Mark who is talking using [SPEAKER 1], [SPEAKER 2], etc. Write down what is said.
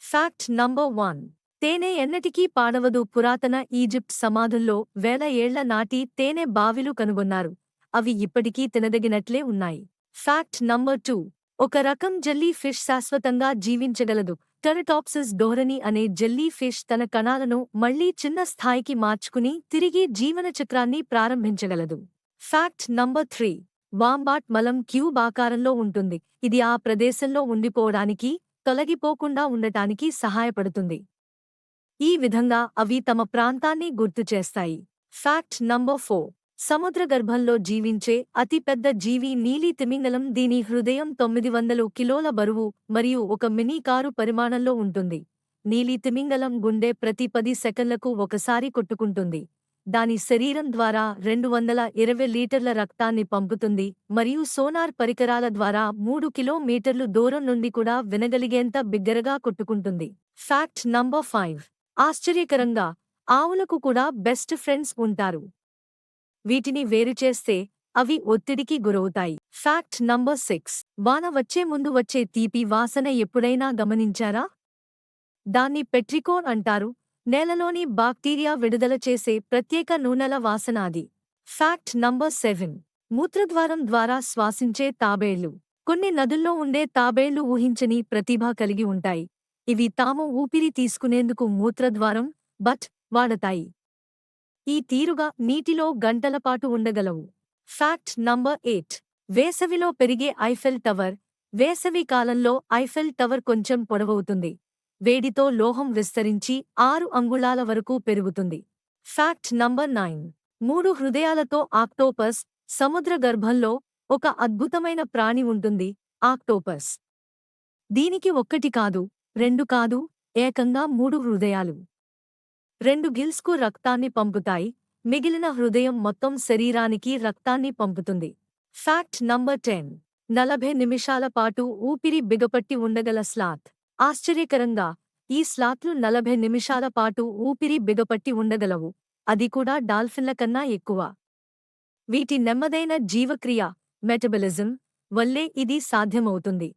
[SPEAKER 1] Fact number 1. తేనె ఎన్నటికీ పాడవదు. పురాతన ఈజిప్ట్ సమాధుల్లో వేల ఏళ్ల నాటి తేనె బావిలు కనుగొన్నారు. అవి ఇప్పటికీ తినదగినట్లే ఉన్నాయి. Fact number 2. ఒక రకం జెల్లీ ఫిష్ శాశ్వతంగా జీవించగలదు. టెరటాప్సిస్ డోహ్రనీ అనే జెల్లీ ఫిష్ తన కణాలను మళ్లీ చిన్న స్థాయికి మార్చుకుని తిరిగి జీవన చక్రాన్ని ప్రారంభించగలదు. Fact number 3. వాంబాట్ మలం క్యూబ్ ఆకారంలో ఉంటుంది. ఇది ఆ ప్రదేశంలో ఉండిపోవడానికి, తొలగిపోకుండా ఉండటానికి సహాయపడుతుంది. ఈ విధంగా అవి తమ ప్రాంతాన్ని గుర్తుచేస్తాయి. Fact number 4. సముద్రగర్భంలో జీవించే అతిపెద్ద జీవి నీలి తిమింగలం. దీని హృదయం 900 కిలోల బరువు మరియు ఒక మినీ కారు పరిమాణంలో ఉంటుంది. నీలి తిమింగలం గుండె ప్రతి 10 సెకన్లకు ఒకసారి కొట్టుకుంటుంది. దాని శరీరం ద్వారా 220 లీటర్ల రక్తాన్ని పంపుతుంది మరియు సోనార్ పరికరాల ద్వారా 3 కిలోమీటర్లు దూరం నుండి కూడా వినగలిగేంత బిగ్గరగా కొట్టుకుంటుంది. Fact number 5. ఆశ్చర్యకరంగా, ఆవులకు కూడా బెస్ట్ ఫ్రెండ్స్ ఉంటారు. వీటిని వేరుచేస్తే అవి ఒత్తిడికి గురవుతాయి. Fact number 6. వాన వచ్చే ముందు వచ్చే తీపి వాసన ఎప్పుడైనా గమనించారా? దాన్ని పెట్రికోన్ అంటారు. నేలలోని బాక్టీరియా విడుదల చేసే ప్రత్యేక నూనెల వాసన అది. Fact number 7. మూత్రద్వారం ద్వారా శ్వాసించే తాబేళ్లు. కొన్ని నదుల్లో ఉండే తాబేళ్లు ఊహించని ప్రతిభ కలిగి ఉంటాయి. ఇవి తాము ఊపిరి తీసుకునేందుకు మూత్రద్వారం వాడతాయి. ఈ తీరుగా నీటిలో గంటలపాటు ఉండగలవు. Fact number 8. వేసవిలో పెరిగే ఐఫెల్ టవర్. వేసవి కాలంలో ఐఫెల్ టవర్ కొంచెం పొడవవుతుంది. వేడితో లోహం విస్తరించి 6 అంగుళాల వరకు పెరుగుతుంది. Fact number 9. 3 హృదయాలతో ఆక్టోపస్. సముద్ర గర్భంలో ఒక అద్భుతమైన ప్రాణి ఉంటుంది, ఆక్టోపస్. దీనికి 1 కాదు, 2 కాదు, ఏకంగా 3 హృదయాలు. 2 గిల్స్కు రక్తాన్ని పంపుతాయి. మిగిలిన హృదయం మొత్తం శరీరానికి రక్తాన్ని పంపుతుంది. Fact number 10. 40 నిమిషాల పాటు ఊపిరి బిగపట్టి ఉండగల స్లాత్. ఆశ్చర్యకరంగా, ఈ స్లాత్లు 40 నిమిషాల పాటు ఊపిరి బిగపట్టి ఉండగలవు, అది కూడా డాల్ఫిన్ల కన్నా ఎక్కువ. వీటి నెమ్మదైన జీవక్రియ, మెటబలిజం వల్లే ఇది సాధ్యమవుతుంది.